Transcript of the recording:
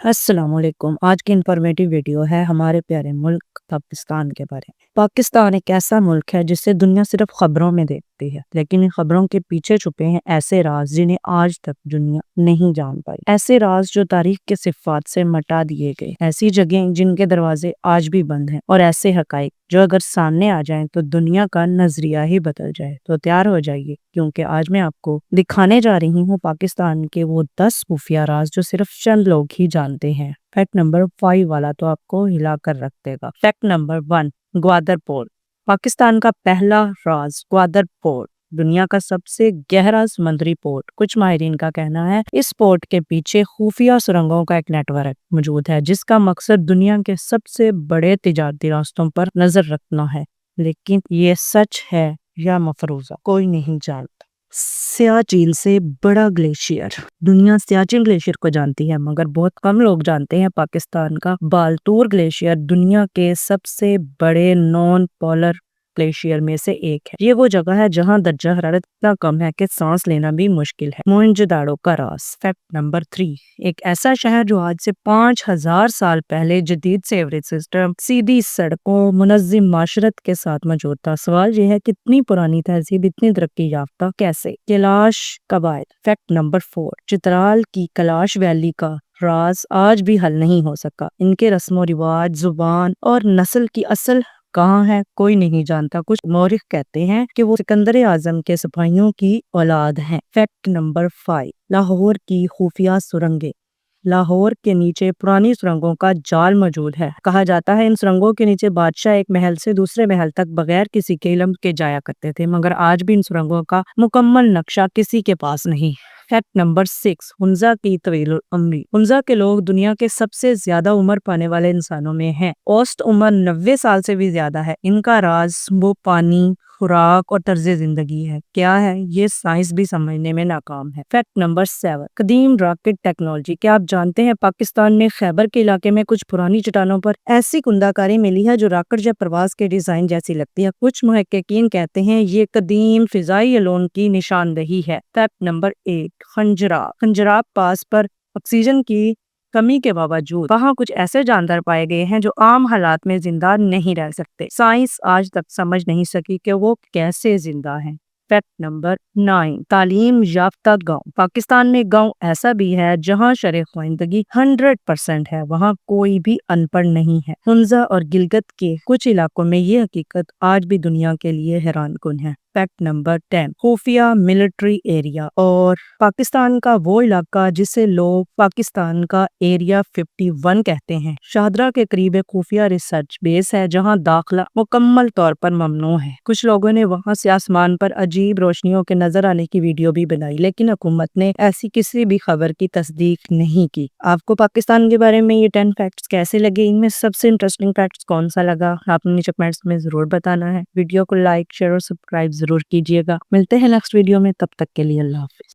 السلام علیکم۔ آج کی انفارمیٹیو ویڈیو ہے ہمارے پیارے ملک پاکستان کے بارے میں۔ پاکستان ایک ایسا ملک ہے جسے دنیا صرف خبروں میں دیکھتی ہے، لیکن ان خبروں کے پیچھے چھپے ہیں ایسے راز جنہیں آج تک دنیا نہیں جان پائی۔ ایسے راز جو تاریخ کے صفحات سے مٹا دیے گئے، ایسی جگہیں جن کے دروازے آج بھی بند ہیں، اور ایسے حقائق جو اگر سامنے آ جائیں تو دنیا کا نظریہ ہی بدل جائے۔ تو تیار ہو جائیے، کیونکہ آج میں آپ کو دکھانے جا رہی ہوں پاکستان کے وہ 10 خفیہ راز جو صرف چند لوگ ہی جانتے ہیں۔ فیکٹ نمبر 5 والا تو آپ کو ہلا کر رکھ دے گا۔ Fact number 1، Gwadar port. Pakistan کا پہلا راز گوادر پورٹ، دنیا کا سب سے گہرا سمندری پورٹ۔ کچھ ماہرین کا کہنا ہے اس پورٹ کے پیچھے خفیہ سرنگوں کا ایک نیٹ ورک موجود ہے، جس کا مقصد دنیا کے سب سے بڑے تجارتی راستوں پر نظر رکھنا ہے۔ لیکن یہ سچ ہے یا مفروضہ، کوئی نہیں جانتا۔ سیاچن سے بڑا گلیشیئر۔ دنیا سیاچن گلیشیئر کو جانتی ہے، مگر بہت کم لوگ جانتے ہیں پاکستان کا بالتور گلیشیئر دنیا کے سب سے بڑے نان پولر گلیشیئر میں سے ایک ہے۔ یہ وہ جگہ ہے جہاں درجہ حرارت اتنا کم ہے کہ سانس لینا بھی مشکل ہے۔ موہنجو-داڑو کا راز۔ فیکٹ نمبر 3، ایک ایسا شہر جو آج سے 5000 سال پہلے جدید سیوریج سسٹم، سیدھی سڑکوں، منظم معاشرت کے ساتھ موجود تھا۔ سوال یہ ہے کہ اتنی پرانی تہذیب اتنی ترقی یافتہ کیسے؟ کیلاش قبائل۔ فیکٹ نمبر 4، چترال کی کیلاش ویلی کا راز آج بھی حل نہیں ہو سکا۔ ان کے رسم و رواج، زبان اور نسل کی اصل کہاں ہے، کوئی نہیں جانتا۔ کچھ مورخ کہتے ہیں کہ وہ سکندر اعظم کے سپاہیوں کی اولاد ہیں۔ فیکٹ نمبر 5، لاہور کی خفیہ سرنگیں۔ لاہور کے نیچے پرانی سرنگوں کا جال موجود ہے۔ کہا جاتا ہے ان سرنگوں کے نیچے بادشاہ ایک محل سے دوسرے محل تک بغیر کسی کے علم کے جایا کرتے تھے، مگر آج بھی ان سرنگوں کا مکمل نقشہ کسی کے پاس نہیں۔ فیکٹ نمبر 6، ہنزا کی طویل العمری۔ ہنزا کے لوگ دنیا کے سب سے زیادہ عمر پانے والے انسانوں میں ہیں۔ اوسط عمر 90 سال سے بھی زیادہ ہے۔ ان کا راز وہ پانی، خوراک اور طرز زندگی ہے۔ کیا ہے یہ سائنس بھی سمجھنے میں ناکام ہے۔ فیکٹ نمبر 7، قدیم راکٹ ٹیکنالوجی۔ کیا آپ جانتے ہیں پاکستان میں خیبر کے علاقے میں کچھ پرانی چٹانوں پر ایسی کندہ کاری ملی ہے جو راکٹ یا پرواز کے ڈیزائن جیسی لگتی ہے؟ کچھ محققین کہتے ہیں یہ قدیم فضائی علوم کی نشاندہی ہے۔ Fact number 8، Khunjerab. Khunjerab pass پر آکسیجن کی کمی کے باوجود وہاں کچھ ایسے جاندار پائے گئے ہیں جو عام حالات میں زندہ نہیں رہ سکتے۔ سائنس آج تک سمجھ نہیں سکی کہ وہ کیسے زندہ ہیں۔ فیکٹ نمبر 9، تعلیم یافتہ گاؤں۔ پاکستان میں گاؤں ایسا بھی ہے جہاں شرح خواندگی 100% ہے، وہاں کوئی بھی ان پڑھ نہیں ہے۔ ہنزا اور گلگت کے کچھ علاقوں میں یہ حقیقت آج بھی دنیا کے لیے حیران کن ہے۔ فیکٹ نمبر 10، خفیہ ملٹری ایریا اور پاکستان کا وہ علاقہ جسے لوگ پاکستان کا ایریا 51 کہتے ہیں، شاہدرہ کے قریب ایک خفیہ ریسرچ بیس ہے جہاں داخلہ مکمل طور پر ممنوع ہے۔ کچھ لوگوں نے وہاں سے آسمان پر عجیب روشنیوں کے نظر آنے کی ویڈیو بھی بنائی، لیکن حکومت نے ایسی کسی بھی خبر کی تصدیق نہیں کی۔ آپ کو پاکستان کے بارے میں یہ 10 فیکٹس کیسے لگے؟ ان میں سب سے انٹرسٹنگ فیکٹس کون سا لگا؟ آپ نے نیچے کمنٹس میں ضرور بتانا ہے۔ ویڈیو کو لائک، شیئر اور سبسکرائب ضرور کیجیے گا۔ ملتے ہیں نیکسٹ ویڈیو میں، تب تک کے لیے اللہ حافظ۔